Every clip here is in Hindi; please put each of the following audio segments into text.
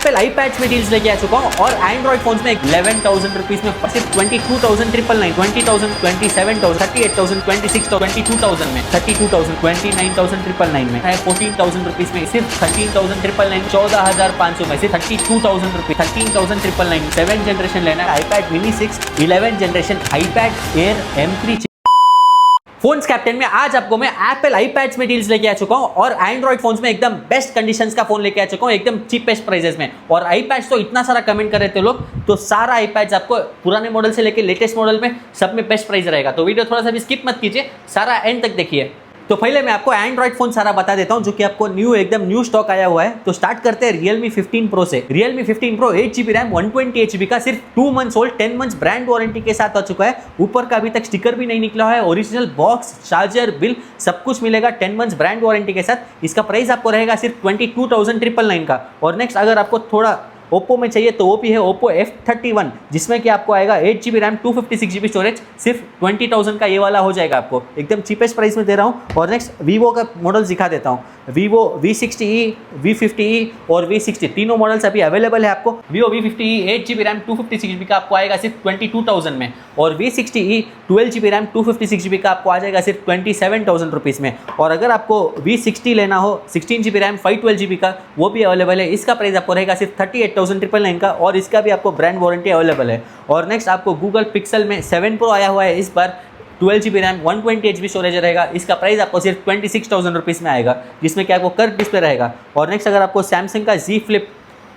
एप्पल आईपैड्स में डील्स लेके आ चुका हूँ और एंड्रॉइड फोन्स में 11,000 रुपीज में सिर्फ 22,999, 20,000, 27,000, 38,000, 26,000, 22,000 में 32,000, 29,999 में 14,000 रुपीज में सिर्फ 13,999, 14,500 में सिर्फ 32,000 रुपीज 13,999। 7 जनरेशन लेना है iPad mini 6, 11 generation iPad air M3 phones captain में आज आपको मैं एप्पल आईपैड्स में डील्स लेके आ चुका हूं और एंड्रॉइड फोन्स में एकदम बेस्ट कंडीशंस का फोन लेके आ चुका हूं एकदम चीपेस्ट प्राइसेस में। और आईपैड्स तो इतना सारा कमेंट कर रहे थे लोग, तो सारा आईपैड्स आपको पुराने मॉडल से लेके लेटेस्ट मॉडल में सब में बेस्ट प्राइस रहेगा। तो वीडियो थोड़ा सा भी स्किप मत कीजिए, सारा एंड तक देखिए। तो पहले मैं आपको एंड्रॉइड फोन सारा बता देता हूं जो कि आपको एकदम न्यू स्टॉक आया हुआ है। तो स्टार्ट करते हैं Realme 15 Pro से। Realme 15 Pro 8GB RAM 128 GB का सिर्फ 2 months old 10 months brand warranty के साथ आ चुका है। ऊपर का अभी तक स्टिकर भी नहीं निकला है, ओरिजिनल बॉक्स, चार्जर, बिल सब कुछ मिलेगा 10 मंथ्स ब्रांड वारंटी के साथ। इसका प्राइस आपको रहेगा सिर्फ 22,999 का। और नेक्स्ट अगर आपको थोड़ा ओप्पो में चाहिए तो वो भी है ओप्पो F31 जिसमें कि आपको आएगा 8GB रैम 256GB स्टोरेज, सिर्फ 20,000 का ये वाला हो जाएगा आपको, एकदम चीपेस्ट प्राइस में दे रहा हूँ। और नेक्स्ट वीवो का मॉडल दिखा देता हूँ। वीवो V60e, V50e और V60 तीनों मॉडल्स अभी अवेलेबल है आपको। Vivo V50e 8GB RAM 256GB का आपको आएगा सिर्फ 22,000 में, और V60e 12GB रैम 256GB का आपको आ जाएगा सिर्फ 27,000 रुपीज़ में। और अगर आपको V60 लेना हो 16GB रैम 512GB का, वो भी अवेलेबल है। इसका प्राइस आपको रहेगा सिर्फ 38,999 का, और इसका भी आपको ब्रांड वारंटी अवेलेबल है। और नेक्स्ट आपको गूगल पिक्सल में 7 Pro आया हुआ है इस बार, 12GB रैम 128GB स्टोरेज रहेगा। इसका प्राइस आपको सिर्फ 26,000 रुपीज़ में आएगा, जिसमें कि आपको कर्व डिस्प्ले रहेगा। और नेक्स्ट अगर आपको सैमसंग का Z Flip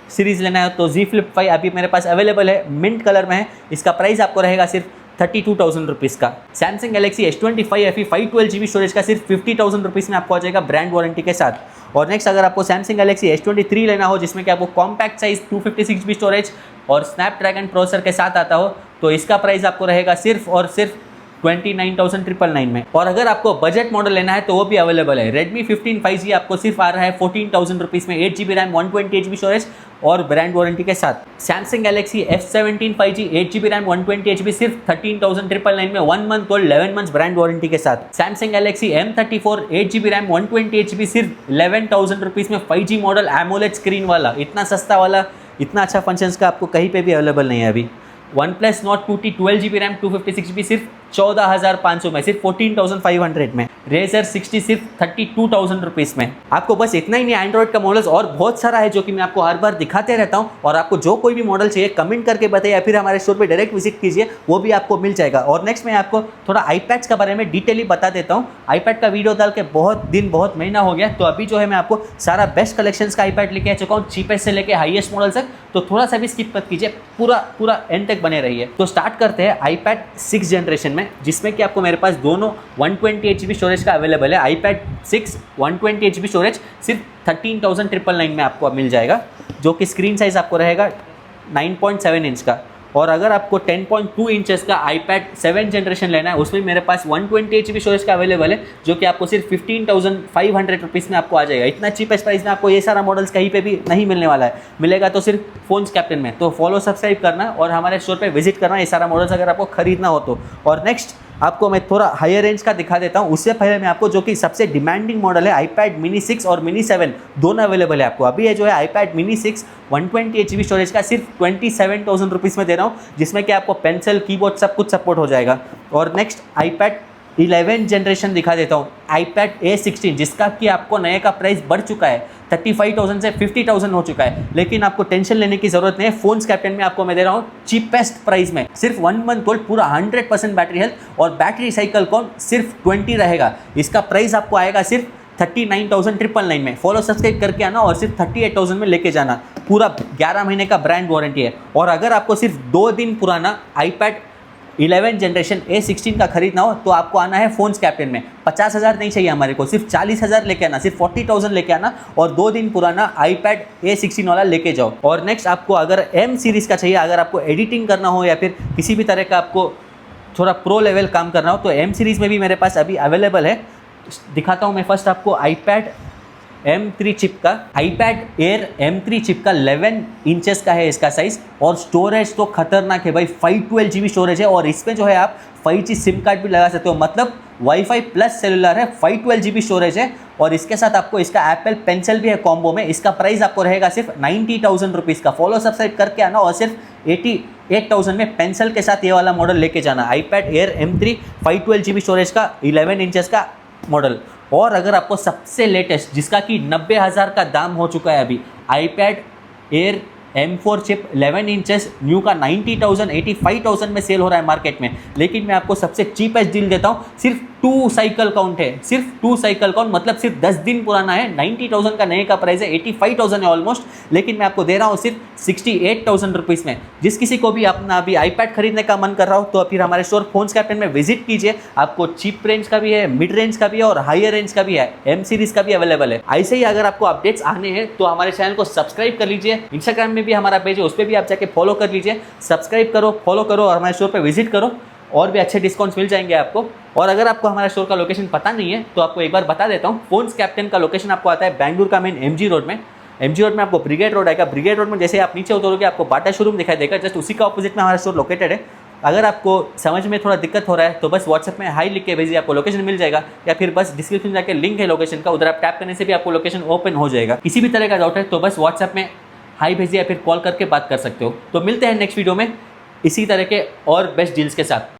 सीरीज़ लेना है तो Z Flip 5 अभी मेरे पास अवेलेबल है, मिंट कलर में है। इसका प्राइस आपको रहेगा सिर्फ 32,000 रुपीज़ का। Samsung Galaxy S25 FE 512GB storage का सिर्फ 50,000 रुपीज़ में आपको आ जाएगा ब्रांड वारंटी के साथ। और नेक्स्ट अगर आपको सैमसंग गैलेक्सी S23 लेना हो जिसमें कि आपको कॉम्पैक्ट साइज 256GB स्टोरेज और स्नैपड्रैगन प्रोसेसर के साथ आता हो, तो इसका प्राइस आपको रहेगा सिर्फ और सिर्फ 29,999 में। और अगर आपको बजट मॉडल लेना है तो वो भी अवेलेबल है। Redmi 15 5G आपको सिर्फ आ रहा है 14,000 रुपीज़ में, 8GB रैम 128GB स्टोरेज और ब्रांड वारंटी के साथ। Samsung Galaxy F17 5G 8GB RAM 128GB सिर्फ 13,999 में, 1 मंथ और 11 मंथ्स ब्रांड वारंटी के साथ। Samsung Galaxy M34 8GB RAM 128GB सिर्फ 11,000 रुपीज़ में, 5G मॉडल AMOLED स्क्रीन वाला, इतना सस्ता वाला, इतना अच्छा फंक्शंस का आपको कहीं पे भी अवेलेबल नहीं है अभी। OnePlus Nord 2T 12GB RAM 256GB सिर्फ 14,500 में, सिर्फ 14,500 में। Razer 60 सिर्फ 32,000 रुपीज़ में। आपको बस इतना ही नहीं, एंड्रॉइड का मॉडल्स और बहुत सारा है जो कि मैं आपको हर बार दिखाते रहता हूँ। और आपको जो कोई भी मॉडल चाहिए कमेंट करके बताइए या फिर हमारे स्टोर पे डायरेक्ट विजिट कीजिए, वो भी आपको मिल जाएगा। और नेक्स्ट मैं आपको थोड़ा आईपैड्स के बारे में डिटेली बता देता हूँ। आईपैड का वीडियो डाल के बहुत महीना हो गया, तो अभी जो है मैं आपको सारा बेस्ट कलेक्शंस का आईपैड लेके आ चुका हूँ, चीपेस्ट से लेके हाईएस्ट मॉडल तक। तो थोड़ा सा भी स्किप मत कीजिए, पूरा एंड तक बने रहिए। तो स्टार्ट करते हैं आईपैड 6 जनरेशन में, जिसमें कि आपको मेरे पास दोनों 128GB स्टोरेज का अवेलेबल है। आईपैड 6 128GB स्टोरेज सिर्फ 13,999 में आपको मिल जाएगा, जो कि स्क्रीन साइज आपको रहेगा 9.7 इंच का। और अगर आपको 10.2 इंचेस का आईपैड 7 जनरेशन लेना है, उसमें मेरे पास 128GB स्टोरेज का अवेलेबल है, जो कि आपको सिर्फ 15,500 रुपीज़ में आपको आ जाएगा। इतना चीपेस्ट प्राइस में आपको ये सारा मॉडल्स कहीं पे भी नहीं मिलने वाला है, मिलेगा तो सिर्फ फोन्स कैप्टन में। तो फॉलो सब्सक्राइब करना और हमारे स्टोर पे विजिट करना ये सारा मॉडल्स अगर आपको खरीदना हो तो। और नेक्स्ट आपको मैं थोड़ा हायर रेंज का दिखा देता हूँ। उससे पहले मैं आपको जो कि सबसे डिमांडिंग मॉडल है आईपैड मिनी 6 और मिनी 7 दोनों अवेलेबल है आपको। अभी ये जो है आईपैड मिनी 6 128GB स्टोरेज का सिर्फ 27,000 रुपीज़ में दे रहा हूँ, जिसमें कि आपको पेंसिल, कीबोर्ड सब कुछ सपोर्ट हो जाएगा। और नेक्स्ट आईपैड 11 जनरेशन दिखा देता हूँ, आईपैड A16, जिसका कि आपको नए का प्राइस बढ़ चुका है, 35,000 से 50,000 हो चुका है। लेकिन आपको टेंशन लेने की जरूरत नहीं है, फोन्स कैप्टन में आपको मैं दे रहा हूँ चीपेस्ट प्राइस में, सिर्फ 1 मंथ ओल्ड, पूरा 100% बैटरी हेल्थ और बैटरी साइकिल कौन सिर्फ 20 रहेगा। इसका प्राइस आपको आएगा सिर्फ 39,999 में। फॉलो सब्सक्राइब करके आना और सिर्फ 38,000 में लेके जाना। पूरा 11 महीने का ब्रांड वारंटी है। और अगर आपको सिर्फ 2 दिन पुराना आईपैड 11 जनरेशन A16 का खरीदना हो तो आपको आना है फोन्स कैप्टन में। 50,000 नहीं चाहिए हमारे को, सिर्फ 40,000 लेके आना, सिर्फ 40,000 लेके आना और 2 दिन पुराना आईपैड A16 वाला लेके जाओ। और नेक्स्ट आपको अगर M सीरीज़ का चाहिए, अगर आपको एडिटिंग करना हो या फिर किसी भी तरह का आपको थोड़ा प्रो लेवल काम करना हो, तो M सीरीज़ में भी मेरे पास अभी अवेलेबल है। दिखाता हूँ मैं फर्स्ट आपको आईपैड M3 चिप का, आईपैड एयर M3 चिप का 11 इंचेस का है इसका साइज़। और स्टोरेज तो खतरनाक है भाई, 512GB स्टोरेज है। और इसमें जो है आप 5G सिम कार्ड भी लगा सकते हो, मतलब वाईफाई प्लस सेलुलर है, 512GB स्टोरेज है और इसके साथ आपको इसका एप्पल पेंसिल भी है कॉम्बो में। इसका प्राइस आपको रहेगा सिर्फ 90,000 रुपीज़ का। फॉलो सब्सक्राइब करके आना और सिर्फ 88,000 में पेंसिल के साथ ये वाला मॉडल लेके जाना। iPad Air M3 512 GB storage का 11 इंचेस का मॉडल। और अगर आपको सबसे लेटेस्ट जिसका कि 90,000 का दाम हो चुका है अभी, iPad Air M4 chip 11 inches new का 90,000 85,000 में सेल हो रहा है मार्केट में, लेकिन मैं आपको सबसे चीपेस्ट डील देता हूँ। सिर्फ 2 साइकिल काउंट है, सिर्फ 2 साइकिल काउंट, मतलब सिर्फ 10 दिन पुराना है। 90,000 का नए का प्राइस है, 85,000 है ऑलमोस्ट, लेकिन मैं आपको दे रहा हूँ सिर्फ 68,000 रुपीज़ में। जिस किसी को भी अपना अभी iPad खरीदने का मन कर रहा हो तो फिर हमारे स्टोर फोन्स कैप्टन में विजिट कीजिए। आपको चीप रेंज का भी है, मिड रेंज का भी है और हायर रेंज का भी है, M सीरीज का भी अवेलेबल है। ऐसे ही अगर आपको अपडेट्स आने हैं तो हमारे चैनल को सब्सक्राइब कर लीजिए। इंस्टाग्राम में भी हमारा पेज है, उस पर भी आप जाके फॉलो कर लीजिए। सब्सक्राइब करो, फॉलो करो और हमारे स्टोर पर विजिट करो, और भी अच्छे डिस्काउंट्स मिल जाएंगे आपको। और अगर आपको हमारा स्टोर का लोकेशन पता नहीं है तो आपको एक बार बता देता हूँ। फोन्स कैप्टन का लोकेशन आपको आता है बेंगलुरु का मेन MG रोड में। MG रोड में आपको ब्रिगेड रोड आएगा। ब्रिगेड रोड में जैसे आप नीचे उतरोगे आपको बाटा शोरूम दिखाई देगा, जस्ट उसी का ऑपोजिट में हमारा स्टोर लोकेटेड है। अगर आपको समझ में थोड़ा दिक्कत हो रहा है तो बस व्हाट्सएप में हाई लिख के भेजिए, आपको लोकेशन मिल जाएगा, या फिर बस डिस्क्रिप्शन में जाके लिंक है लोकेशन का, उधर आप टैप करने से भी आपको लोकेशन ओपन हो जाएगा। किसी भी तरह का डाउट है तो बस व्हाट्सएप में हाई भेजिए या फिर कॉल करके बात कर सकते हो। तो मिलते हैं नेक्स्ट वीडियो में इसी तरह के और बेस्ट डील्स के साथ।